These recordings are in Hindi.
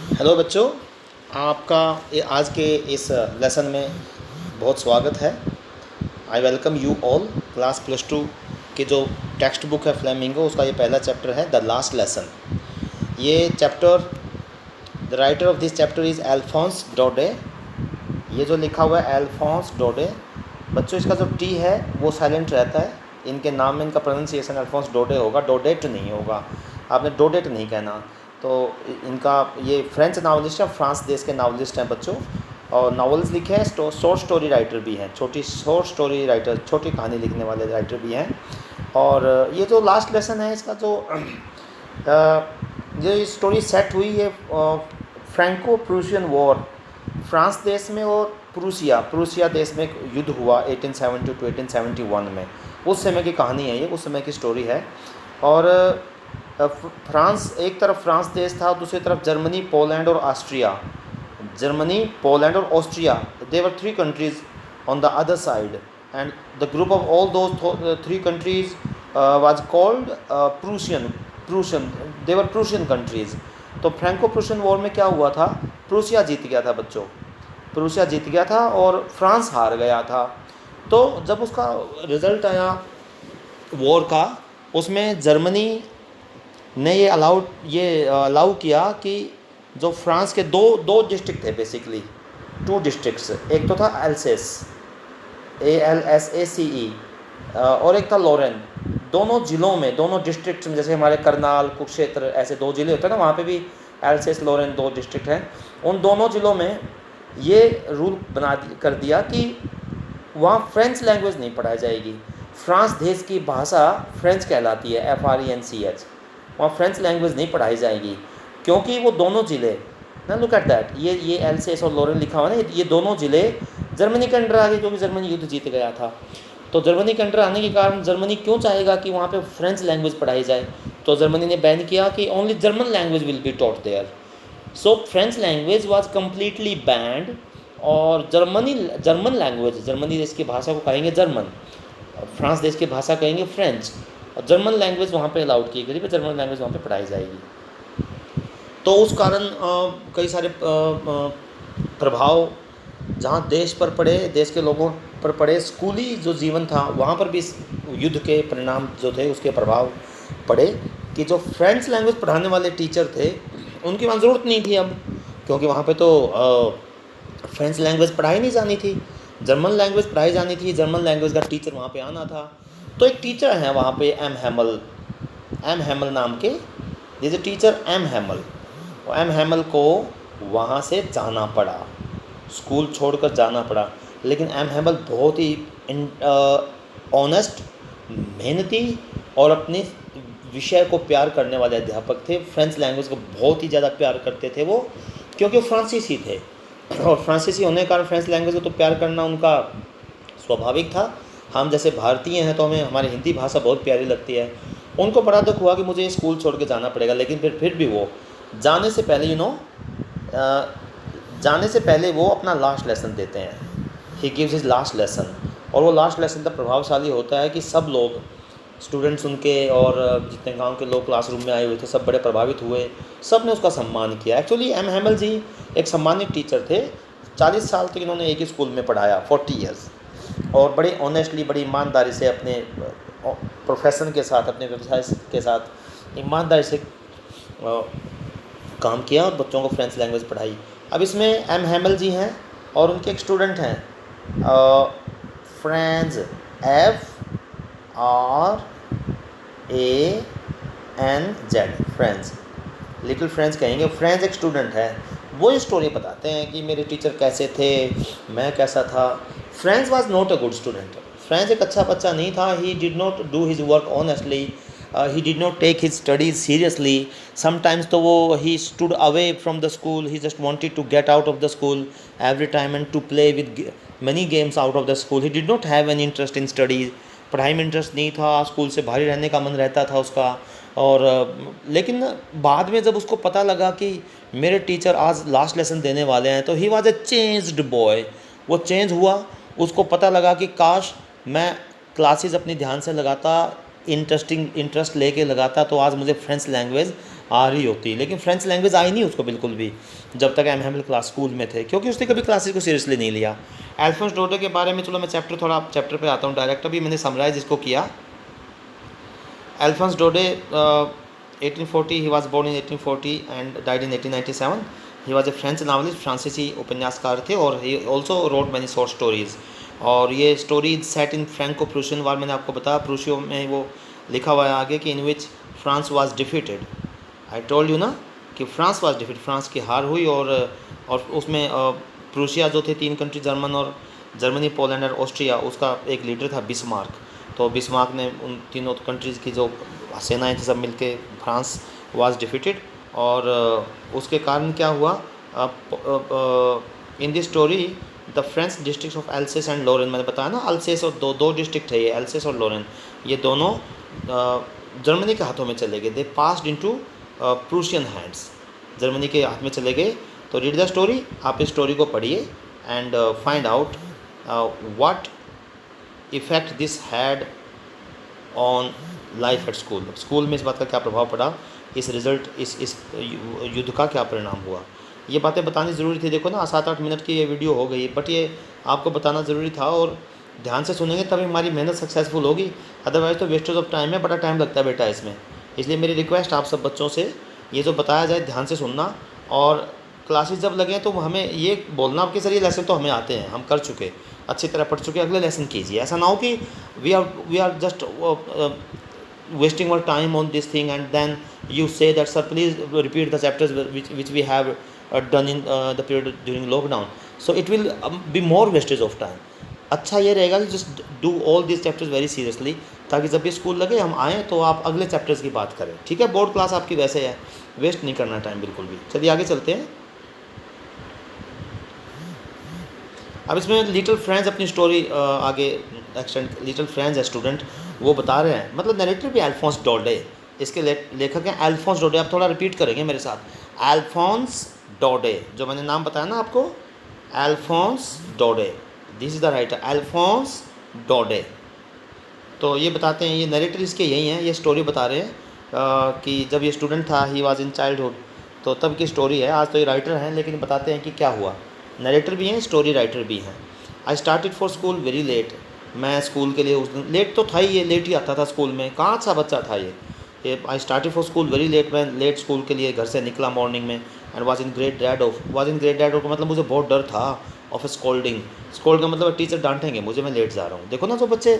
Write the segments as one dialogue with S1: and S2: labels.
S1: हेलो बच्चों, आपका आज के इस लेसन में बहुत स्वागत है। I welcome you all. Class +2 के जो टेक्स्ट बुक है फ्लेमिंगो, उसका ये पहला चैप्टर है द लास्ट लेसन। ये chapter, the writer of this chapter is Alphonse Daudet. ये जो लिखा हुआ है अल्फोंस डोडे, बच्चों इसका जो टी है वो साइलेंट रहता है। इनके नाम में इनका प्रोनाउंसिएशन अल्फोंस डोडे होगा, डोडेट नहीं होगा। आपने डोडेट नहीं कहना। तो इनका ये फ्रेंच नावलिस्ट है, फ्रांस देश के नावलिस्ट हैं बच्चों, और नावल्स लिखे हैं। शॉर्ट स्टोरी राइटर भी हैं, छोटी शॉर्ट स्टोरी राइटर, छोटी कहानी लिखने वाले राइटर भी हैं। और ये जो लास्ट लेसन है इसका जो स्टोरी सेट हुई है फ्रैंको प्रूशियन वॉर, फ्रांस देश में और प्रूसिया देश में एक युद्ध हुआ 1870 टू 1871 में। उस समय की कहानी है ये, उस समय की स्टोरी है। और फ्रांस, एक तरफ फ्रांस देश था, दूसरी तरफ जर्मनी, पोलैंड और ऑस्ट्रिया। जर्मनी, पोलैंड और Austria, they were 3 countries on the other side, and the group of all those 3 countries was called Prussian. They were Prussian countries. तो फ्रैंको प्रूशियन वॉर में क्या हुआ था? प्रूसिया जीत गया था बच्चों, प्रूसिया जीत गया था और फ्रांस हार गया था। तो जब उसका रिज़ल्ट आया वॉर का, उसमें जर्मनी ने ये अलाउ किया कि जो फ्रांस के दो डिस्ट्रिक्ट थे, बेसिकली 2 डिस्ट्रिक्ट्स, एक तो था एल्सेस, ALSACE, और एक था लॉरेन। दोनों ज़िलों में, दोनों डिस्ट्रिक्ट्स में, जैसे हमारे करनाल, कुरुक्षेत्र, ऐसे 2 ज़िले होते हैं ना, वहाँ पे भी एल्सेस लॉरेन 2 डिस्ट्रिक्ट हैं। उन दोनों ज़िलों में ये रूल कर दिया कि वहाँ फ्रेंच लैंग्वेज नहीं पढ़ाई जाएगी। फ्रांस देश की भाषा फ्रेंच कहलाती है, FRENCH। वहाँ फ्रेंच लैंग्वेज नहीं पढ़ाई जाएगी, क्योंकि वो दोनों ज़िले ना, लुक एट दैट, ये एल्सेस और लॉरेन लिखा हुआ है ना, ये दोनों ज़िले जर्मनी के अंडर आ गए, क्योंकि जर्मनी युद्ध जीत गया था। तो जर्मनी के अंडर आने के कारण जर्मनी क्यों चाहेगा कि वहाँ पे फ्रेंच लैंग्वेज पढ़ाई जाए? तो जर्मनी ने बैन किया कि only German language will be taught there. So French language was completely banned, और जर्मन लैंग्वेज, जर्मनी देश की भाषा को कहेंगे जर्मन, फ्रांस देश की भाषा कहेंगे फ्रेंच, और जर्मन लैंग्वेज वहाँ पे अलाउड की गई, जर्मन लैंग्वेज वहाँ पे पढ़ाई जाएगी। तो उस कारण कई सारे प्रभाव जहाँ देश पर पड़े, देश के लोगों पर पड़े। स्कूली जो जीवन था वहाँ पर भी इस युद्ध के परिणाम जो थे उसके प्रभाव पड़े, कि जो फ्रेंच लैंग्वेज पढ़ाने वाले टीचर थे उनकी वहाँ ज़रूरत नहीं थी अब, क्योंकि वहाँ पे तो फ्रेंच लैंग्वेज पढ़ाई नहीं जानी थी, जर्मन लैंग्वेज पढ़ाई जानी थी। जर्मन लैंग्वेज का टीचर वहाँ पे आना था। तो एक टीचर हैं वहाँ पे, एम हैमल नाम के, जैसे टीचर एम हैमल को वहाँ से जाना पड़ा, स्कूल छोड़कर जाना पड़ा। लेकिन एम हैमल बहुत ही ऑनेस्ट, मेहनती और अपने विषय को प्यार करने वाले अध्यापक थे। फ्रेंच लैंग्वेज को बहुत ही ज़्यादा प्यार करते थे वो, क्योंकि वो फ्रांसीसी थे, और फ्रांसीसी होने के कारण फ्रेंच लैंग्वेज को तो प्यार करना उनका स्वाभाविक था। हम जैसे भारतीय हैं तो हमें हमारी हिंदी भाषा बहुत प्यारी लगती है। उनको बड़ा दुख हुआ कि मुझे ये स्कूल छोड़ के जाना पड़ेगा, लेकिन फिर भी वो जाने से पहले जाने से पहले वो अपना लास्ट लेसन देते हैं। He gives his last lesson, और वो लास्ट लेसन इतना प्रभावशाली होता है कि सब लोग, स्टूडेंट्स उनके और जितने गांव के लोग क्लासरूम में आए हुए थे, सब बड़े प्रभावित हुए, सब ने उसका सम्मान किया। एक्चुअली एम हैमल जी एक सम्मानित टीचर थे। 40 साल तक इन्होंने एक ही स्कूल में पढ़ाया, 40 ईयर्स, और बड़े ऑनेस्टली, बड़ी ईमानदारी से अपने प्रोफेशन के साथ, अपने व्यवसाय के साथ ईमानदारी से काम किया और बच्चों को फ्रेंच लैंग्वेज पढ़ाई। अब इसमें एम हैमल जी हैं और उनके एक स्टूडेंट हैं, फ्रेंज, FRANZ, फ्रेंच, लिटिल फ्रेंच कहेंगे। फ्रेंच एक स्टूडेंट है, वो ये स्टोरी बताते हैं कि मेरे टीचर कैसे थे, मैं कैसा था। French was not a good student. French एक अच्छा बच्चा नहीं था। He did not do his work honestly, he did not take his studies seriously. Sometimes तो वो he stood away from the school, he just wanted to get out of the school every time and to play with many games out of the school. He did not have any interest in studies. पढ़ाई में इंटरेस्ट नहीं था, स्कूल से बाहर रहने का मन रहता था उसका। और लेकिन बाद में जब उसको पता लगा कि मेरे टीचर आज लास्ट लेसन देने वाले हैं, तो he was a changed boy. वो चेंज हुआ, उसको पता लगा कि काश मैं क्लासेस अपनी ध्यान से लगाता, इंटरेस्ट लेके लगाता, तो आज मुझे फ्रेंच लैंग्वेज आ रही होती, लेकिन फ्रेंच लैंग्वेज आई नहीं उसको बिल्कुल भी जब तक एम हैमिल क्लास स्कूल में थे, क्योंकि उसने कभी क्लासेस को सीरियसली नहीं लिया। अल्फोंस डोडे के बारे में चलो मैं चैप्टर पे आता हूँ डायरेक्ट, अभी मैंने समराइज इसको किया। Alphonse Daudet, 1840, he was born in 1840 and died in 1897. He was a French novelist, फ्रांसीसी उपन्यासकार थे, और he also wrote many short stories। और ये स्टोरीज सेट इन फ्रैंको प्रूशियन वार, मैंने आपको बताया प्रूशियो में वो लिखा हुआ है आगे कि in which France was defeated. I told you ना कि फ्रांस वाज डिफीटेड, फ्रांस की हार हुई, और उसमें प्रूशिया जो थे 3 कंट्री, जर्मनी, पोलैंड और ऑस्ट्रिया, उसका एक लीडर था बिस्मार्क। तो बिस्मार्क ने उन तीनों कंट्रीज़ की जो सेनाएं थी सब मिलके फ्रांस वाज डिफीटेड, और उसके कारण क्या हुआ, in this story the French district of Alsace and Lorraine, मैंने बताया ना अल्सेस और दो डिस्ट्रिक्ट है ये, एल्सेस और लोरेन, ये दोनों जर्मनी के हाथों में चले गए। They passed into Prussian hands, Germany के हाथ में चले गए। तो रीड द स्टोरी, आप इस स्टोरी को पढ़िए and find out what effect this had on life at school. School में इस बात का क्या प्रभाव पड़ा, इस रिज़ल्ट, इस युद्ध का क्या परिणाम हुआ। ये बातें बतानी ज़रूरी थी। देखो ना 7-8 मिनट की ये वीडियो हो गई, बट ये आपको बताना ज़रूरी था, और ध्यान से सुनेंगे तभी हमारी मेहनत सक्सेसफुल होगी, अदरवाइज़ तो वेस्टेज ऑफ टाइम है, बड़ा टाइम लगता है बेटा इसमें। इसलिए मेरी रिक्वेस्ट आप सब बच्चों से, ये जो बताया जाए ध्यान से सुनना, और क्लासेस जब लगें तो हमें ये बोलना कि सर ये लेसन तो हमें आते हैं, हम कर चुके, अच्छी तरह पढ़ चुके, अगले लेसन कीजिए। ऐसा ना हो कि we are just wasting our time on this thing and then you say that sir please repeat the chapters which we have done in the period during lockdown, so it will be more wastage of time। अच्छा ये रहेगा कि just do all these chapters very seriously, ताकि जब भी स्कूल लगे हम आएँ तो आप अगले चैप्टर्स की बात करें, ठीक है। बोर्ड क्लास आपकी वैसे है, वेस्ट नहीं करना टाइम बिल्कुल भी। चलिए आगे चलते हैं। अब इसमें लिटिल फ्रेंड्स अपनी स्टोरी आगे एक्सटेंड, लिटिल फ्रेंड्स है स्टूडेंट, वो बता रहे हैं, मतलब नरेटर भी अल्फोंस डोडे, इसके लेखक हैं अल्फोंस डोडे। आप थोड़ा रिपीट करेंगे मेरे साथ, अल्फोंस डोडे, जो मैंने नाम बताया ना आपको, Alphonse Daudet, this is the writer, Alphonse Daudet. तो ये बताते हैं, ये नरेटर इसके यही हैं, ये स्टोरी बता रहे हैं कि जब ये स्टूडेंट था, ही वाज इन चाइल्डहुड, तो तब की स्टोरी है। आज तो ये राइटर हैं, लेकिन बताते हैं कि क्या हुआ। नरेटर भी हैं, स्टोरी राइटर भी हैं। I started for school very late, मैं स्कूल के लिए उस दिन लेट तो था ही, ये लेट ही आता था स्कूल में, कहाँ सा बच्चा था ये। I started for school very late, मैं लेट स्कूल के लिए घर से निकला मॉर्निंग में। एंड वाज इन ग्रेट डैड ऑफ, का मतलब मुझे बहुत डर था ऑफ स्कोल्डिंग। स्कोल्ड का मतलब टीचर डांटेंगे मुझे, मैं लेट जा रहा हूँ। देखो ना, जो बच्चे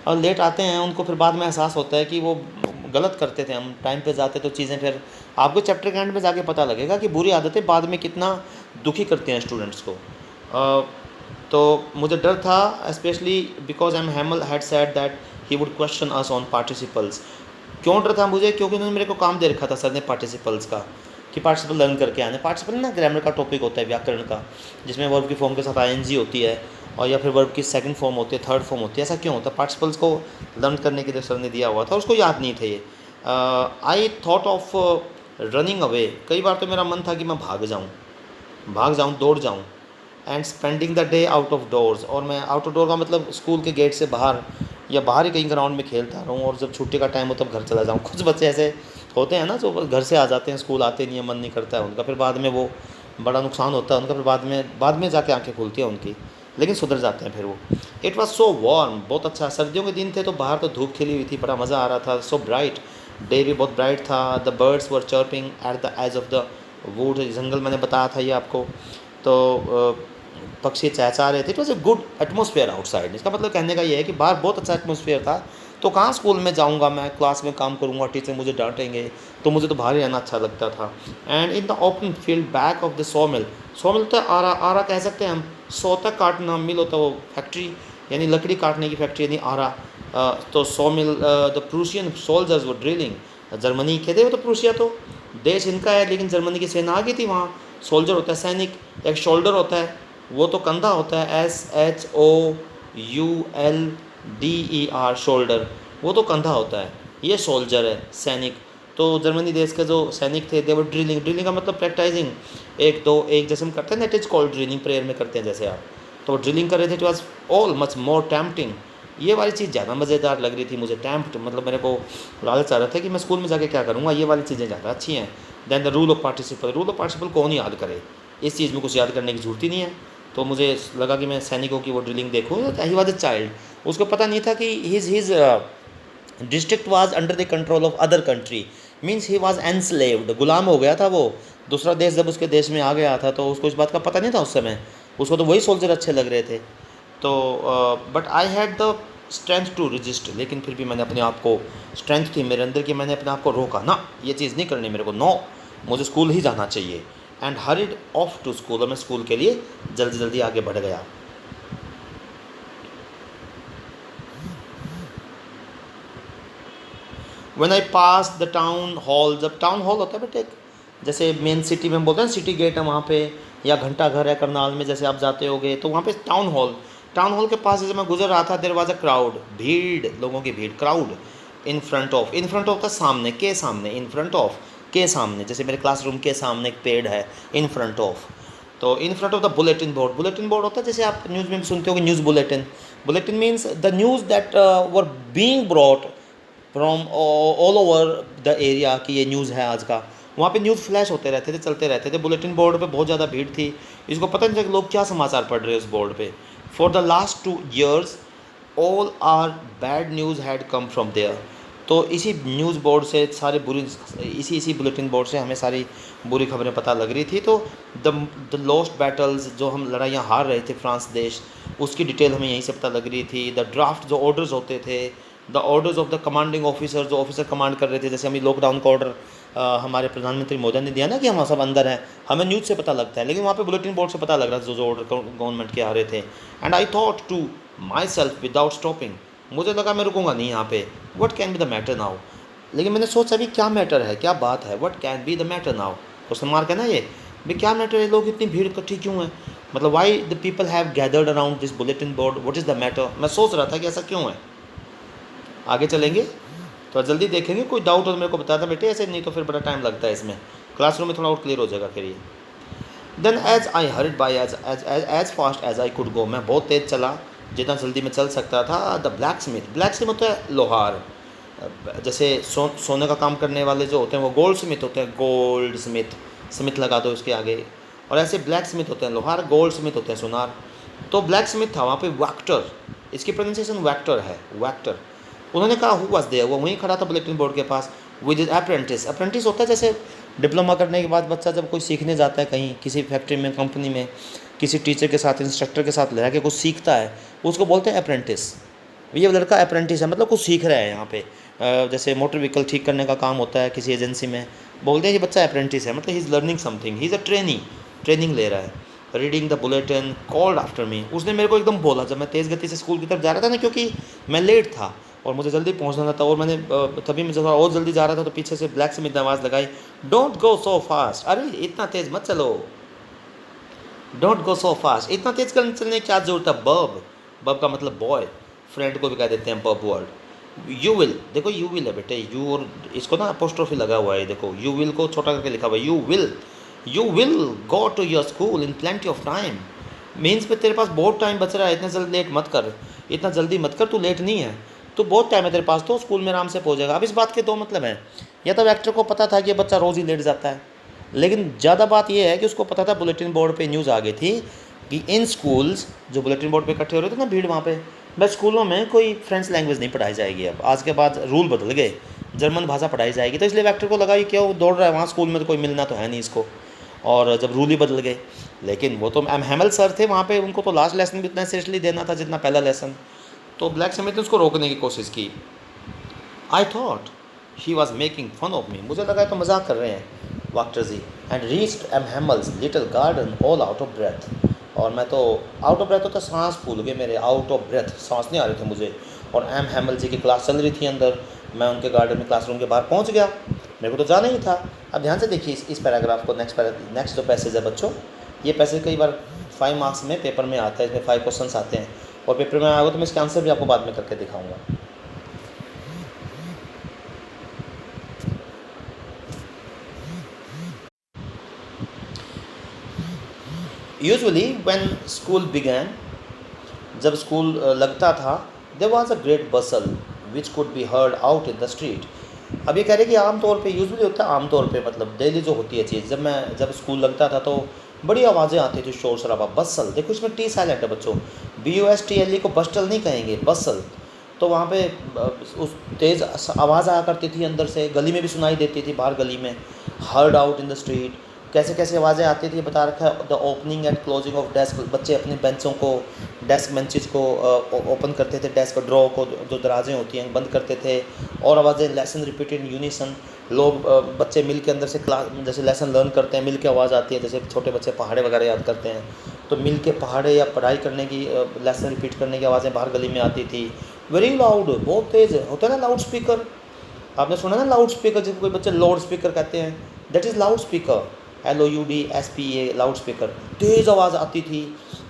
S1: लेट आते हैं उनको फिर बाद में एहसास होता है कि वो गलत करते थे, हम टाइम पे जाते तो चीज़ें, फिर आपको चैप्टर के एंड में जाके पता लगेगा कि बुरी आदतें बाद में कितना दुखी करती हैं स्टूडेंट्स को। तो मुझे डर था, specially because M Hamel had said that he would question us on participles. क्यों डर था मुझे, क्योंकि उन्होंने मेरे को काम दे रखा था सर ने पार्टिसिपल्स का, कि पार्टिसिपल लर्न करके आने। पार्टिसिपल ना ग्रामर का टॉपिक होता है, व्याकरण का, जिसमें वर्ब की फॉर्म के साथ आईएनजी होती है, और या फिर वर्ब की सेकंड फॉर्म होती है, थर्ड फॉर्म होती है। ऐसा क्यों होता है, पार्टिसिपल्स को लर्न करने के लिए सर ने दिया हुआ था, उसको याद नहीं थे ये। I thought of running away, कई बार तो मेरा मन था कि मैं भाग जाऊँ, दौड़ जाऊँ। And spending the day out of doors, और मैं आउट ऑफ डोर का मतलब स्कूल के गेट से बाहर या बाहर ही कहीं ग्राउंड में खेलता रहूँ, और जब छुट्टी का टाइम हो तब घर चला जाऊँ। कुछ बच्चे ऐसे होते हैं ना जो घर से आ जाते हैं, स्कूल आते नहीं है, मन नहीं करता है उनका, फिर बाद में वो बड़ा नुकसान होता है उनका, फिर बाद में जाके आंखें खुलती हैं उनकी, लेकिन सुधर जाते हैं फिर वो। इट वॉज सो वार्म, बहुत अच्छा, सर्दियों के दिन थे तो बाहर तो धूप खिली हुई थी, बड़ा मज़ा आ रहा था। सो ब्राइट, डे भी बहुत ब्राइट था। The birds were chirping at the edge of the wood, जंगल मैंने बताया था ये आपको, तो पक्षी चहचहा रहे थे। It was a good atmosphere outside, इसका मतलब कहने का ये है कि बाहर बहुत अच्छा एटमोसफेयर था। तो कहाँ स्कूल में जाऊँगा मैं, क्लास में काम करूँगा, टीचर मुझे डांटेंगे, तो मुझे तो बाहर ही रहना अच्छा लगता था। And in the open field back of the sawmill तो आरा कह सकते हैं हम, सौ तक काटना, मिल होता है वो फैक्ट्री, यानी लकड़ी काटने की फैक्ट्री, यानी आरा। तो saw mill, the Prussian soldiers वो ड्रिलिंग, जर्मनी के थे वो, तो प्रूशिया तो देश इनका है, लेकिन जर्मनी की सेना आ गई थी वहाँ। सोल्जर होता है सैनिक, एक शोल्डर होता है, वो तो कंधा होता है, SHOULDER, शोल्डर, वो तो कंधा होता है, ये सोल्जर है, सैनिक। तो जर्मनी देश के जो सैनिक थे, देवर ड्रिलिंग का मतलब प्रैक्टाइजिंग, एक जैसे हम करते हैं ना, it is called drilling, prayer में करते हैं जैसे आप, तो ड्रिलिंग कर रहे थे। It was all much more tempting, ये वाली चीज़ ज़्यादा मज़ेदार लग रही थी मुझे। टेम्प्ट मतलब मेरे को लालच आ रहा था कि मैं स्कूल में जाके क्या करूँगा, ये वाली चीज़ें ज़्यादा अच्छी हैं। Than the rule of participle, rule of participle कौन याद करे, इस चीज़ में कुछ याद करने की ज़रूरत ही नहीं है। तो मुझे लगा कि मैं सैनिकों की वो ड्रिलिंग देखूँ। ही वॉज अ चाइल्ड, उसको पता नहीं था कि his district was under the control of other country, means he was enslaved, गुलाम हो गया था वो। दूसरा देश जब उसके देश में आ गया था तो उसको इस बात का पता नहीं था उस समय, उसको तो वही सोल्जर अच्छे लग रहे थे। तो but I had the strength to resist, लेकिन फिर भी मैंने अपने आप को, स्ट्रेंथ थी मेरे अंदर कि मैंने अपने आप को रोका, ना ये चीज़ नहीं करनी मेरे को, नो मुझे स्कूल ही जाना चाहिए। And hurried off to school, और मैं स्कूल के लिए जल्दी जल्दी आगे बढ़ गया। When I pass the town hall, जब टाउन हॉल होता है बेटे, जैसे मेन सिटी में बोलते हैं सिटी गेट है वहाँ पे, या घंटा घर है करनाल में जैसे आप जाते होगे, तो वहाँ पे टाउन हॉल, टाउन हॉल के पास जैसे मैं गुजर रहा था, देयर वाज अ क्राउड, भीड़, लोगों की भीड़, क्राउड इन फ्रंट ऑफ का सामने, के सामने, इन फ्रंट ऑफ के सामने, जैसे मेरे क्लासरूम के सामने एक पेड़ है, इन फ्रंट ऑफ। तो in front of the bulletin board, bulletin board होता है जैसे आप न्यूज़ में भी सुनते हो news bulletin, bulletin means the news that were being brought from all over the area कि ये न्यूज़ है आज का। वहाँ पे न्यूज़ फ्लैश होते रहते थे, चलते रहते थे। बुलेटिन बोर्ड पे बहुत ज़्यादा भीड़ थी, इसको पता नहीं था कि लोग क्या समाचार पढ़ रहे हैं उस बोर्ड पे। For the last 2 years all our bad news had come from there. तो इसी न्यूज़ बोर्ड से सारे बुरी, इसी बुलेटिन बोर्ड से हमें सारी बुरी खबरें पता लग रही थी। तो द लॉस्ट बैटल्स, जो हम लड़ाइयाँ हार रहे थे फ्रांस देश, उसकी डिटेल हमें यहीं से पता लग रही थी। द ड्राफ्ट, जो ऑर्डर्स होते थे, the orders of the commanding officer, जो ऑफिसर कमांड कर रहे थे, जैसे हमें लॉकडाउन का ऑर्डर हमारे प्रधानमंत्री मोदी ने दिया ना कि हम सब अंदर हैं, हमें न्यूज़ से पता लगता है, लेकिन वहाँ पे बुलेटिन बोर्ड से पता लग रहा था जो ऑर्डर गवर्नमेंट के आ रहे थे। And I thought to myself without stopping, मुझे लगा मैं रुकूंगा नहीं यहाँ पे, what can be the matter now. लेकिन मैंने सोचा अभी क्या मैटर है, क्या बात है, what can be the matter now, question mark है ना ये, भाई क्या मैटर है, लोग इतनी भीड़ इकट्ठी क्यों है, मतलब why the people have gathered around this bulletin board, what is the matter. मैं सोच रहा था कि ऐसा क्यों है। आगे चलेंगे तो जल्दी देखेंगे, कोई डाउट हो तो मेरे को बता दें बेटे, ऐसे नहीं तो फिर बड़ा टाइम लगता है इसमें, क्लासरूम में थोड़ा और क्लियर हो जाएगा फिर ये। Then as I hurried by as fast as I could go, मैं बहुत तेज़ चला, जितना जल्दी मैं चल सकता था। The black Smith, black Smith होता है लोहार, जैसे सोने का काम करने वाले जो होते हैं वो गोल्ड स्मिथ होते हैं, गोल्ड स्मिथ, स्मिथ लगा दो उसके आगे, और ऐसे ब्लैक स्मिथ होते हैं लोहार, गोल्ड स्मिथ होते हैं सोनार। तो ब्लैक स्मिथ था वहाँ पे, वैक्टर, इसकी प्रोनाउंसिएशन वैक्टर है, वैक्टर। उन्होंने कहा हु वाज देयर, वो वहीं खड़ा था बुलेटिन बोर्ड के पास, विद हिज अप्रेंटिस। अप्रेंटिस होता है जैसे डिप्लोमा करने के बाद बच्चा जब कोई सीखने जाता है कहीं, किसी फैक्ट्री में, कंपनी में, किसी टीचर के साथ, इंस्ट्रक्टर के साथ रह के कुछ सीखता है, उसको बोलते हैं अप्रेंटिस। ये लड़का अप्रेंटिस है, मतलब कुछ सीख रहा है यहाँ पे। जैसे मोटर व्हीकल ठीक करने का काम होता है किसी एजेंसी में, बोलते हैं ये बच्चा अप्रेंटिस है, मतलब he is learning something, he is a training ले रहा है। Reading the bulletin called after me, उसने मेरे को एकदम बोला जब मैं तेज़ गति से स्कूल की तरफ जा रहा था ना, क्योंकि मैं लेट था और मुझे जल्दी पहुंचना था, और मैंने तभी मैं जब और जल्दी जा रहा था तो पीछे से ब्लैक स्मिथ ने आवाज़ लगाई, डोंट गो सो फास्ट, अरे इतना तेज़ मत चलो, डोंट गो सो फास्ट, इतना तेज़ चलने की क्या जरूरत है। बब, बब का मतलब बॉय, फ्रेंड को भी कह देते हैं बब वर्ड। यू विल, देखो यू विल है बेटे, यू, और इसको ना अपोस्ट्रोफी लगा हुआ है, देखो यू विल को छोटा करके लिखा हुआ है, you will go to your school in plenty of time, means पे तेरे पास बहुत टाइम बच रहा है, इतना जल्दी लेट मत कर, इतना जल्दी मत कर, तू लेट नहीं है, तो बहुत टाइम है तेरे पास, तो स्कूल में आराम से पहुंचेगा। अब इस बात के दो मतलब हैं, या तो एक्टर को पता था कि बच्चा रोज़ ही लेट जाता है, लेकिन ज़्यादा बात यह है कि उसको पता था, बुलेटिन बोर्ड पे न्यूज़ आ गई थी कि इन स्कूल्स, जो बुलेटिन बोर्ड पे इकट्ठे हो रहे थे ना भीड़ वहाँ पे, बस स्कूलों में कोई फ्रेंच लैंग्वेज नहीं पढ़ाई जाएगी, अब आज के बाद रूल बदल गए, जर्मन भाषा पढ़ाई जाएगी। तो इसलिए एक्टर को लगा कि क्यों दौड़ रहा है वहाँ, स्कूल में तो कोई मिलना तो है नहीं इसको, और जब रूल ही बदल गए, लेकिन वो तो एम हेमल सर थे वहाँ पे, उनको तो लास्ट लेसन भी इतना सीरियसली देना था जितना पहला लेसन, तो ब्लैक स्मिथ ने उसको रोकने की कोशिश की। I thought he was making fun of me, मुझे लगा तो मजाक कर रहे हैं वाक्टर जी। And reached M Hamel's little garden all out of breath, और मैं तो आउट ऑफ ब्रेथ होता, सांस फूल गए मेरे, आउट ऑफ ब्रेथ, सांस नहीं आ रहे थे मुझे, और एम हेमल जी की क्लास चल रही थी अंदर, मैं उनके गार्डन में क्लासरूम के बाहर पहुंच गया, मेरे को तो जाना ही था। अब ध्यान से देखिए इस पैराग्राफ को, नेक्स्ट जो पैसेज है बच्चों, ये पैसेज कई बार 5 मार्क्स में पेपर में आता है, इसमें 5 क्वेश्चन आते हैं, और पेपर में आएगा तो मैं इसके आंसर भी आपको बाद में करके दिखाऊंगा। यूजुअली व्हेन स्कूल बिगैन, जब स्कूल लगता था, there was a great bustle which could be heard out in the street. अब ये कह रहे हैं कि आम तौर पे यूजुअली होता है, आम तौर पे मतलब डेली जो होती है चीज़, जब स्कूल लगता था तो बड़ी आवाज़ें आती थी, शोर शराबा। बसल, देखो इसमें टी साइलेंट है बच्चों, BUSTLE को बस्टल नहीं कहेंगे, बसल। तो वहाँ पे उस तेज़ आवाज़ आया करती थी अंदर से, गली में भी सुनाई देती थी, बाहर गली में। Heard out in the street, कैसे कैसे आवाज़ें आती थी बता रखा है। The opening and closing of desk, बच्चे अपने बेंचों को, डेस्क बेंचेस को ओपन करते थे, डेस्क ड्रॉ को, जो दराजें होती हैं बंद करते थे। और आवाज़ें, लेसन रिपीटेड इन यूनिसन, लोग बच्चे मिल के अंदर से क्लास, जैसे लेसन लर्न करते हैं, मिल के आवाज़ आती है, जैसे छोटे बच्चे पहाड़े वगैरह याद करते हैं तो मिल के पहाड़े या पढ़ाई करने की, लेसन रिपीट करने की आवाज़ें बाहर गली में आती थी। वेरी लाउड, बहुत तेज़ होता है ना लाउड स्पीकर, आपने सुना ना लाउड स्पीकर, जिसको कोई बच्चे लाउड स्पीकर कहते हैं, that is loud speaker, LOUDSPA, loud speaker. तेज़ आवाज़ आती थी,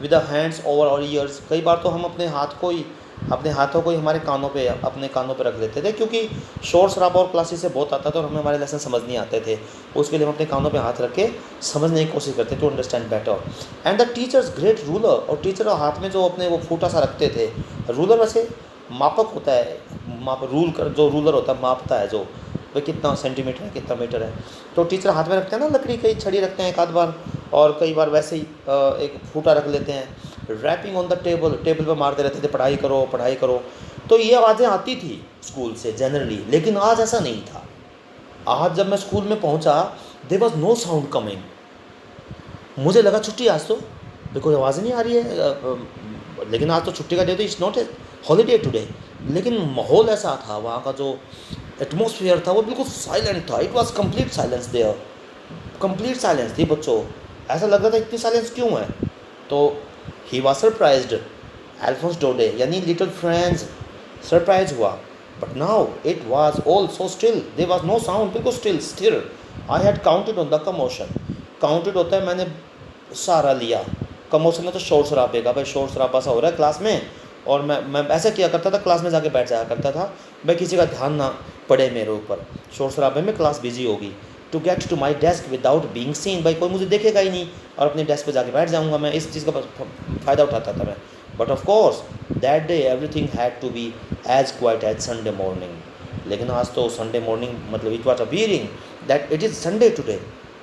S1: विद द हैंड्स ओवर और ईयर्स। कई बार तो हम अपने हाथों को ही हमारे कानों पे, अपने कानों पे रख लेते थे, क्योंकि शोर शराबा और क्लासेस से बहुत आता था और हमें हमारे लेसन समझ नहीं आते थे। उसके लिए हम अपने कानों पे हाथ रख के समझने की कोशिश करते, to understand better. And the teacher's great ruler, और टीचर हाथ में जो अपने वो फूटा सा रखते थे, रूलर वैसे मापक होता है, जो रूलर होता है मापता है, जो भाई कितना सेंटीमीटर है, कितना मीटर है। तो टीचर हाथ में रखते हैं ना, लकड़ी की छड़ी रखते हैं एक आध बार, और कई बार वैसे ही एक फूटा रख लेते हैं। Rapping on the table, table पे मारते रहते थे, पढ़ाई करो पढ़ाई करो। तो ये आवाज़ें आती थी स्कूल से जनरली, लेकिन आज ऐसा नहीं था। आज जब मैं स्कूल में पहुंचा, there was no sound coming. मुझे लगा छुट्टी आज तो, कोई आवाज़ नहीं आ रही है, लेकिन आज तो छुट्टी का डे, तो it's not a holiday today. लेकिन माहौल ऐसा था, वहाँ का जो एटमॉस्फेयर था वो बिल्कुल साइलेंट था। It was complete silence there, complete silence थी बच्चों। ऐसा लग रहा था इतनी साइलेंस क्यों है। तो he was surprised, Alphonse Daudet यानी लिटिल फ्रेंड्स सरप्राइज हुआ। But now it was all so still, there was no sound, बिल्कुल स्थिर। I had counted on the commotion, counted होता है मैंने सहारा लिया, कमोशन में तो शोर शराबे का, भाई शोर शराबा सा हो रहा है क्लास में, और मैं ऐसा किया करता था, क्लास में जाके बैठ जाया करता था, भाई किसी का ध्यान ना पड़े मेरे ऊपर, शोर शराबे में क्लास बिजी होगी। To get to my desk without being seen, भाई कोई मुझे देखेगा ही नहीं और अपनी डेस्क पे जाके बैठ जाऊँगा मैं, इस चीज़ का फ़ायदा उठाता था मैं। But of course that day everything had to be as quiet as Sunday morning. लेकिन आज तो संडे मॉर्निंग मतलब it was appearing that it is Sunday today.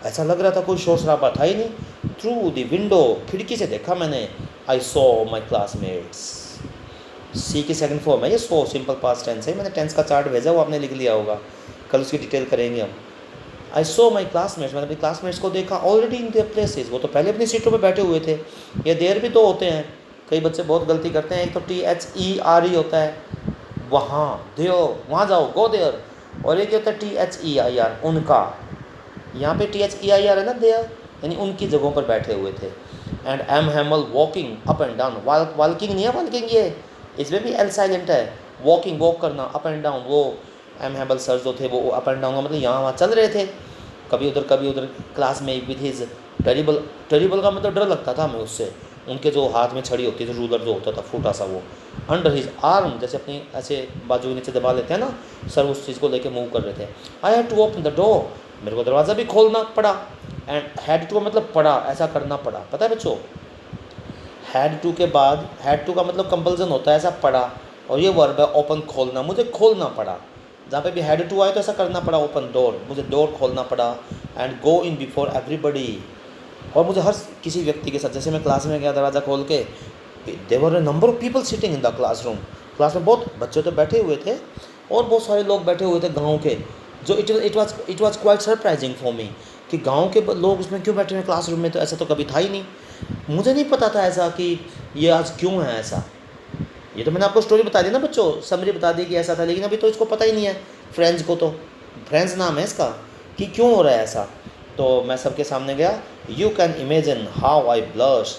S1: ऐसा लग रहा था कोई शोर शराबा था ही नहीं। थ्रू द विंडो, खिड़की से देखा मैंने, आई सॉ माई क्लासमेट्स। सी की सेकंड फॉर्म है ये, सो सिंपल पास्ट टेंस है, मैंने टेंस का चार्ट भेजा, वो आपने लिख लिया होगा, कल उसकी डिटेल करेंगे हम। आई सो माई क्लासमेट्स, मैंने अपने क्लासमेट्स को देखा, ऑलरेडी इन देयर प्लेसेस, वो तो पहले अपनी सीटों पे बैठे हुए थे। ये देर भी तो होते हैं, कई बच्चे बहुत गलती करते हैं, एक तो THERE होता है वहाँ, देयर वहाँ जाओ, गो देयर, और एक होता है THEIR उनका। यहाँ पे THEIR है ना, देयर यानी उनकी जगहों पर बैठे हुए थे। And M Hamel walking up and down, walking नहीं है वॉकिंग, ये इसमें भी एल साइलेंट है, वॉकिंग वॉक करना, अप एंड डाउन, वो एम हैमल सर जो थे वो अप एंड डाउन का मतलब यहाँ वहाँ चल रहे थे, कभी उधर क्लास में, विद हिज टेरिबल का मतलब डर लगता था हमें उससे, उनके जो हाथ में छड़ी होती थी, रूलर जो होता था फूटा सा, वो अंडर हिज आर्म, जैसे अपनी ऐसे बाजू के नीचे दबा लेते हैं ना, सर उस चीज़ को लेके मूव कर रहे थे। I had to open the door, मेरे को दरवाज़ा भी खोलना पड़ा। एंड हैड टू मतलब पड़ा, ऐसा करना पड़ा, पता है बच्चों, हैड टू के बाद, हैड टू का मतलब कंपल्सन होता है, ऐसा पड़ा, और ये वर्ब है ओपन खोलना, मुझे खोलना पड़ा। जहाँ पे भी हैड टू आए तो ऐसा करना पड़ा, ओपन डोर, मुझे डोर खोलना पड़ा। And go in before everybody, और मुझे हर किसी व्यक्ति के साथ, जैसे मैं क्लास में गया दरवाज़ा खोल के, there were a number of people sitting in the classroom, class में बहुत बच्चे तो बैठे हुए थे और बहुत सारे लोग बैठे हुए थे गाँव के, जो it was quite surprising for me कि गांव के लोग उसमें क्यों बैठे हुए क्लासरूम में, तो ऐसा तो कभी था ही नहीं, मुझे नहीं पता था ऐसा कि ये आज क्यों है ऐसा। ये तो मैंने आपको स्टोरी बता दी ना बच्चों, समरी बता दी कि ऐसा था, लेकिन अभी तो इसको पता ही नहीं है, फ्रेंड्स को, तो फ्रेंड्स नाम है इसका, कि क्यों हो रहा है ऐसा। तो मैं सबके सामने गया, you can imagine how I blush,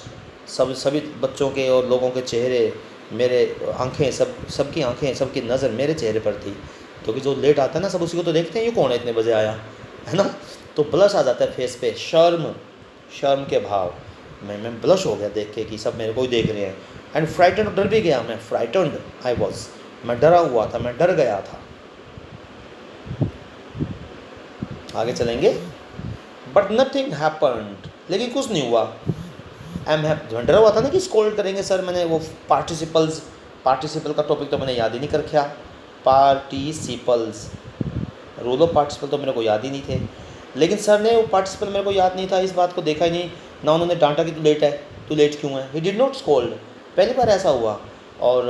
S1: सभी बच्चों के और लोगों के चेहरे, मेरे आंखें, सबकी आंखें, सबकी नज़र मेरे चेहरे पर थी, क्योंकि जो लेट आता है ना सब उसी को तो देखते हैं, ये कौन है इतने बजे आया है ना, तो ब्लश आ जाता है फेस पे, शर्म के भाव, मैं ब्लश हो गया देख के कि सब मेरे को ही देख रहे हैं। एंड फ्राइटेंड, डर भी गया मैं, फ्राइटेंड आई वॉज, मैं डरा हुआ था, मैं डर गया था। आगे चलेंगे, बट नथिंग हैपन्ड, लेकिन कुछ नहीं हुआ। डरा हुआ था ना कि स्कोल्ड करेंगे सर, मैंने वो पार्टिसिपल्स पार्टिसिपल का टॉपिक तो मैंने याद ही नहीं कर रखा, पार्टिसिपल्स, रूल ऑफ पार्टिसिपल तो मेरे को याद ही नहीं थे। लेकिन सर ने वो पार्टिसिपल मेरे को याद नहीं था, इस बात को देखा ही नहीं ना, उन्होंने डांटा कि तू लेट है, तू लेट क्यों है। ही डिड नॉट स्कोल्ड, पहली बार ऐसा हुआ। और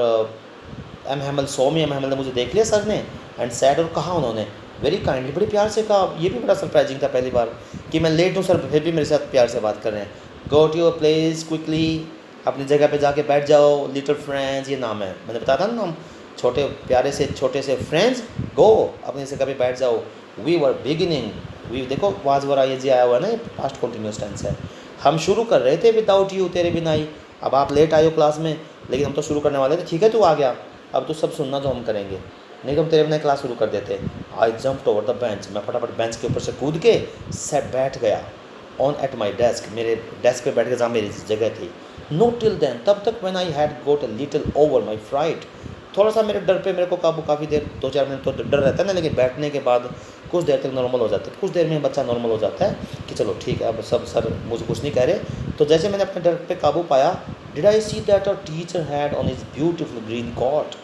S1: एम हैमल सो मी, एम हैमल ने मुझे देख लिया सर ने, एंड सैड, और कहा उन्होंने वेरी काइंडली, बड़े प्यार से कहा। ये भी बड़ा सरप्राइजिंग था पहली बार कि मैं लेट हूँ सर, फिर भी मेरे साथ प्यार से बात कर रहे हैं। Go to your place quickly, अपनी जगह पे जाके बैठ जाओ, लिटिल फ्रेंड्स, ये नाम है, मैंने बताया था ना नाम, छोटे प्यारे से छोटे से फ्रेंड्स, गो अपनी जगह पे बैठ जाओ। वी वर बिगिनिंग, वी, देखो वाज वर आई जी आया हुआ है ना, ये पास्ट कंटिन्यूस टेंस है। हम शुरू कर रहे थे विदाउट यू, तेरे बिना ही। अब आप लेट आए हो क्लास में, लेकिन हम तो शुरू करने वाले थे। ठीक है तू आ गया, अब तो सब सुनना जो हम करेंगे, नहीं तो हम तेरे बिना क्लास शुरू कर देते। आई जम्प्ड ओवर द बेंच, मैं फटाफट बेंच के ऊपर से कूद के सेट बैठ गया। ऑन एट माई डेस्क, मेरे डेस्क पे बैठ के जहाँ मेरी जगह थी। नोट टिल देन, तब तक when I had got a little over my fright, थोड़ा सा मेरे डर पे मेरे को काबू, काफ़ी देर 2-4 मिनट तो डर रहता है ना, लेकिन बैठने के बाद कुछ देर तक नॉर्मल हो जाता है, कुछ देर में बच्चा नॉर्मल हो जाता है कि चलो ठीक है अब सब सर मुझे कुछ नहीं कह रहे। तो जैसे मैंने अपने डर पे काबू पाया, did I see that a teacher had on his beautiful green coat,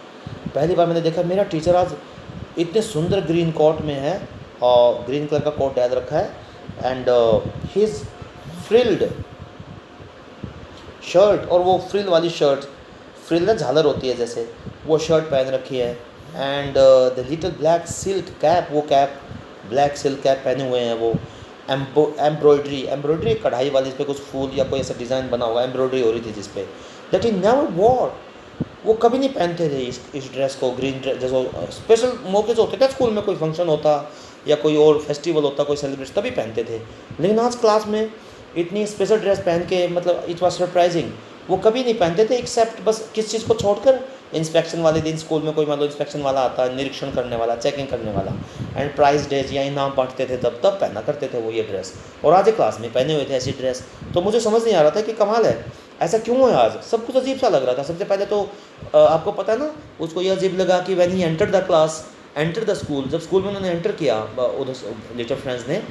S1: पहली बार मैंने देखा मेरा टीचर आज इतने सुंदर ग्रीन कोट में है, और ग्रीन कलर का कोट डाल रखा है, एंड हिज फ्रिल्ड शर्ट, और वो फ्रिल वाली शर्ट, फ्रिल ना झालर होती है जैसे, वो शर्ट पहन रखी है, and the little black silk cap, वो कैप ब्लैक सिल्क कैप पहने हुए हैं। वो एम्ब्रॉयडरी कढ़ाई वाली, इस पर कुछ फूल या कोई ऐसा डिज़ाइन बना हुआ, एम्ब्रॉयडरी हो रही थी जिस पे, दैट ही नेवर वॉर, वो कभी नहीं पहनते थे इस ड्रेस को, ग्रीन ड्रेस। जैसे स्पेशल मौके जो होते थे स्कूल में, कोई फंक्शन होता या कोई और फेस्टिवल होता, कोई सेलिब्रेशन, तभी पहनते थे। लेकिन आज क्लास में इतनी स्पेशल ड्रेस पहन के, मतलब इट वॉज सरप्राइजिंग, वो कभी नहीं पहनते थे, एक्सेप्ट बस किस चीज़ को छोड़कर, इंस्पेक्शन वाले दिन स्कूल में कोई मान लो इंस्पेक्शन वाला आता है, निरीक्षण करने वाला, चेकिंग करने वाला, एंड प्राइज डेज या इनाम बांटते थे, तब पहना करते थे वो ये ड्रेस। और आज एक क्लास में पहने हुए थे ऐसी ड्रेस, तो मुझे समझ नहीं आ रहा था कि कमाल है, ऐसा क्यों है आज, सब कुछ अजीब सा लग रहा था। सबसे पहले तो आपको पता है ना, उसको ये अजीब लगा कि when he enter the class, enter the school, जब स्कूल में उन्होंने एंटर किया उधर लिटिल फ्रेंड्स ने,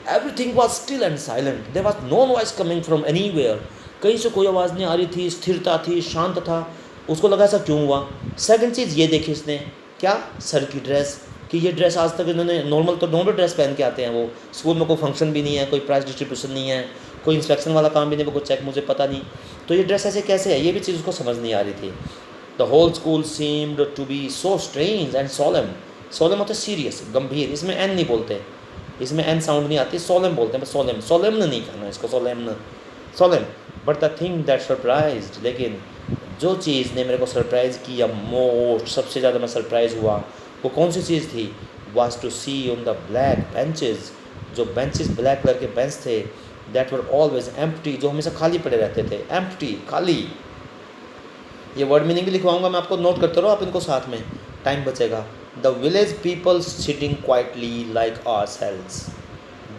S1: everything was still and silent, there was no voice coming from anywhere, कहीं से कोई आवाज़ नहीं आ रही थी, स्थिरता थी, शांत था। उसको लगा ऐसा क्यों हुआ। सेकंड चीज़ ये देखी उसने, क्या, सर की ड्रेस, कि ये ड्रेस आज तक इन्होंने नॉर्मल ड्रेस पहन के आते हैं, वो स्कूल में कोई फंक्शन भी नहीं है, कोई प्राइज डिस्ट्रीब्यूशन नहीं है, कोई इंस्पेक्शन वाला काम भी नहीं, कोई चेक मुझे पता नहीं, तो ये ड्रेस ऐसे कैसे है, ये भी चीज़ उसको समझ नहीं आ रही थी। The whole school seemed to be so strange and solemn, solemn होता है सीरियस, गंभीर, इसमें एन नहीं बोलते, इसमें एन साउंड नहीं आती, सोलम बोलते हैं, सोलम, सोलम नहीं कहना इसको, solemn solemn. But the thing that surprised, लेकिन जो चीज़ ने मेरे को सरप्राइज़ किया मोस्ट, सबसे ज़्यादा मैं सरप्राइज़ हुआ, वो कौन सी चीज़ थी, was to see on the black benches, जो बेंचेस ब्लैक कलर के बेंच थे, दैट वर ऑलवेज एम्प्टी, जो हमेशा खाली पड़े रहते थे, एम्प्टी, खाली। ये वर्ड मीनिंग भी लिखवाऊंगा मैं, आपको नोट करते रहो आप इनको साथ में, टाइम बचेगा। The village people sitting quietly like our cells,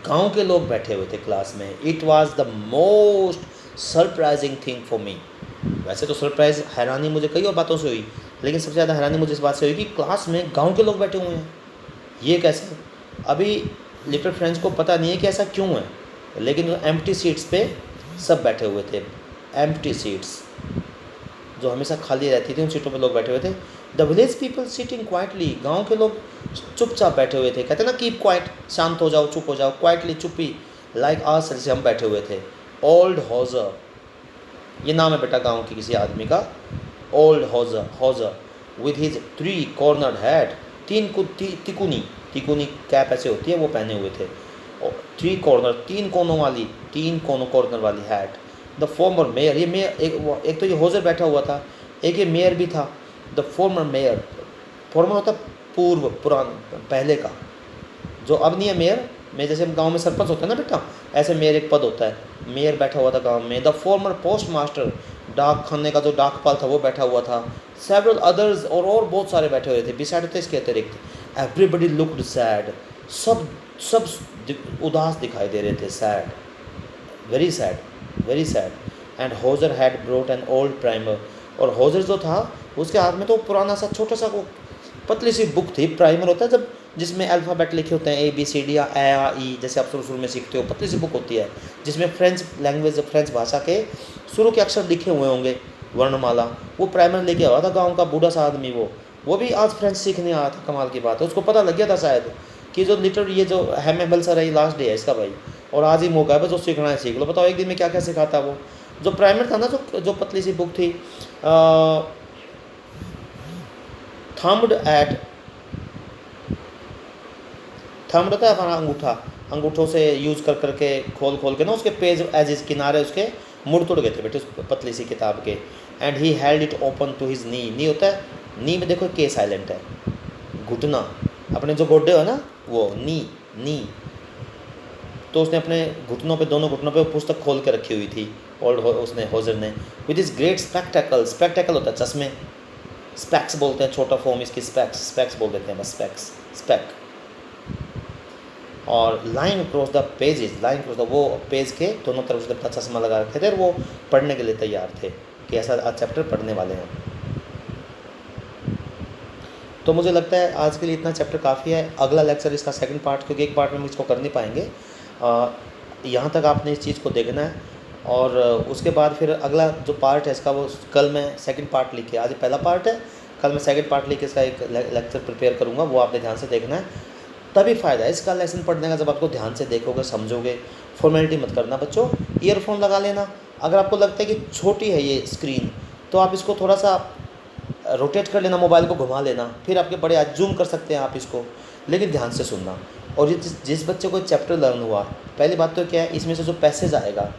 S1: गाँव के लोग बैठे हुए थे क्लास में। It was the most surprising thing for me. वैसे तो सरप्राइज, हैरानी मुझे कई और बातों से हुई, लेकिन सबसे ज़्यादा हैरानी मुझे इस बात से हुई कि क्लास में गांव के लोग बैठे हुए हैं, ये कैसे। अभी लिटिल फ्रेंड्स को पता नहीं है कि ऐसा क्यों है, लेकिन एम्प्टी सीट्स पे सब बैठे हुए थे, एम्प्टी सीट्स जो हमेशा खाली रहती थी, उन सीटों पे लोग बैठे हुए थे। The village people sitting quietly, गाँव के लोग चुपचाप बैठे हुए थे, कहते हैं ना कीप क्वाइट, शांत हो जाओ, चुप हो जाओ, क्वाइटली, चुप्पी, लाइक आस, से हम बैठे हुए थे। ओल्ड हॉजर, ये नाम है बेटा गांव की किसी आदमी का, old Hauser with his 3 corner hat, तिकुनी कैप ऐसे होती है, वो पहने हुए थे। 3 कॉर्नर, 3 कोनों वाली, 3 कॉर्नर वाली हैट। द फॉर्मर मेयर, ये मेयर, एक तो ये हॉजर बैठा हुआ था, एक ये मेयर भी था। द फॉर्मर मेयर, फॉर्मर होता पूर्व, पहले का, जो अब नहीं है मेयर में, जैसे गांव में सरपंच होता है ना बेटा, ऐसे मेयर एक पद होता है, मेयर बैठा हुआ था गांव में। द फॉर्मर पोस्ट मास्टर, डाक खाने का जो डाकपाल था वो बैठा हुआ था। सेवरल अदर्स, और बहुत सारे बैठे हुए थे बिसाइड होते इसके अतिरिक्त। एवरीबडी लुक्ड सैड, सब उदास दिखाई दे रहे थे, sad, very sad. And Hauser had brought an old primer, और हॉजर जो था उसके हाथ में तो पुराना सा छोटा सा वो पतली सी बुक थी, प्राइमर होता है जब, जिसमें अल्फ़ाबेट लिखे होते हैं, ABCD या A जैसे आप शुरू में सीखते हो, पतली सी बुक होती है जिसमें फ्रेंच लैंग्वेज, फ्रेंच भाषा के शुरू के अक्षर लिखे हुए होंगे, वर्णमाला। वो प्राइमर लेके आया था गाँव का बूढ़ा सा आदमी, वो भी आज फ्रेंच सीखने आया था। कमाल की बात है, उसको पता लग गया था शायद कि जो लिटर ये जो हेमेबल सर है ये लास्ट डे है इसका भाई, और आज ही मौका है बस, जो सीखना है सीख लो। बताओ एक दिन में क्या क्या सिखाता वो। जो प्राइमर था ना, जो पतली सी बुक थी, थम्ड था हमारा अंगूठा, अंगूठों से यूज़ कर करके खोल के ना उसके पेज एजेस किनारे उसके मुड़ तुड़ गए थे बेटे उस पतली सी किताब के। And he held it open to his knee होता है, नी में देखो के साइलेंट है, घुटना, अपने जो गोड्डे हो ना वो नी। तो उसने अपने घुटनों पे, दोनों घुटनों पे वो पुस्तक खोल के रखी हुई थी उसने होजर ने। With is great spectacle, spectacle होता है चश्मे, स्पेक्स बोलते हैं, छोटा फॉर्म इसकी स्पेक्स बोल देते हैं बस, स्पेक। और line cross the pages, line cross the, वो पेज के दोनों तरफ उसने अपना चश्मा लगा रखे थे और वो पढ़ने के लिए तैयार थे कि ऐसा चैप्टर पढ़ने वाले हैं। तो मुझे लगता है आज के लिए इतना चैप्टर काफ़ी है। अगला लेक्चर इसका सेकंड पार्ट, क्योंकि एक पार्ट में हम इसको कर नहीं पाएंगे, यहाँ तक आपने इस चीज़ को देखना है। और उसके बाद फिर अगला जो पार्ट है इसका, वो कल मैं सेकंड पार्ट लिख के, आज पहला पार्ट है, कल मैं सेकंड पार्ट लिख के इसका एक लेक्चर प्रिपेयर करूँगा, वो आपने ध्यान से देखना है। तभी फ़ायदा है इसका लेसन पढ़ने का, जब आपको ध्यान से देखोगे समझोगे। फॉर्मेलिटी मत करना बच्चों, ईयरफोन लगा लेना। अगर आपको लगता है कि छोटी है ये स्क्रीन, तो आप इसको थोड़ा सा रोटेट कर लेना, मोबाइल को घुमा लेना, फिर आपके बड़े जूम कर सकते हैं आप इसको, लेकिन ध्यान से सुनना। और ये जिस बच्चे को चैप्टर लर्न हुआ, पहली बात तो क्या है, इसमें से जो पैसेज आएगा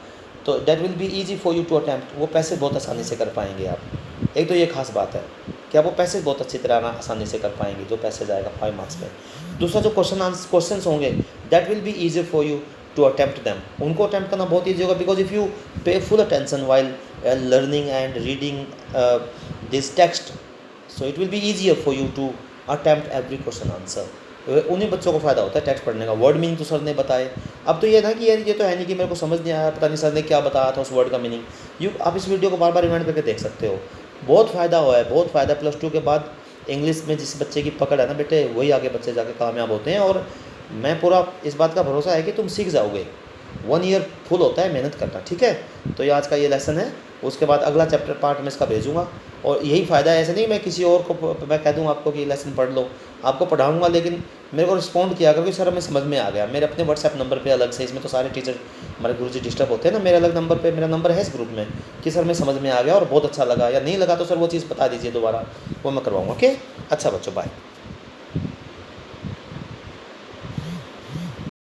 S1: तो that will be easy for you to attempt, वो पैसेज बहुत आसानी से कर पाएंगे आप। एक तो ये खास बात है कि आप वो पैसेज बहुत अच्छी तरह आसानी से कर पाएंगे, जो पैसेज आएगा 5 मार्क्स में। दूसरा जो क्वेश्चंस होंगे, that will be easy for you to attempt them, उनको अटैम्प्ट करना बहुत ईजी होगा, because if you pay full attention while learning and reading this text, so it will be easier for you to attempt every question answer. उन्हीं बच्चों को फ़ायदा होता है टेक्स्ट पढ़ने का। वर्ड मीनिंग तो सर ने बताए, अब तो ये था कि यार ये तो है नहीं कि मेरे को समझ नहीं आया, पता नहीं सर ने क्या बताया था उस वर्ड का मीनिंग। आप इस वीडियो को बार बार रिमाइंड करके देख सकते हो, बहुत फ़ायदा हुआ है, बहुत फ़ायदा। +2 के बाद इंग्लिश में जिस बच्चे की पकड़ है ना बेटे, वही आगे बच्चे जाके कामयाब होते हैं। और मैं पूरा इस बात का भरोसा है कि तुम सीख जाओगे। 1 ईयर फुल होता है मेहनत करना, ठीक है। तो ये आज का ये लेसन है, उसके बाद अगला चैप्टर पार्ट में इसका भेजूँगा। और यही फ़ायदा है, ऐसे नहीं मैं किसी और को मैं कह दूँ आपको कि लेसन पढ़ लो, आपको पढ़ाऊँगा, लेकिन मेरे को रिस्पॉन्ड किया करो कि सर हमें समझ में आ गया। मेरे अपने व्हाट्सएप नंबर पे अलग से, इसमें तो सारे टीचर हमारे गुरुजी डिस्टर्ब होते हैं ना, मेरे अलग नंबर पे, मेरा नंबर है इस ग्रुप में, कि सर हमें समझ में आ गया और बहुत अच्छा लगा, या नहीं लगा तो सर वो चीज़ बता दीजिए दोबारा, वो मैं करवाऊँगा। ओके, अच्छा बच्चों, बाय।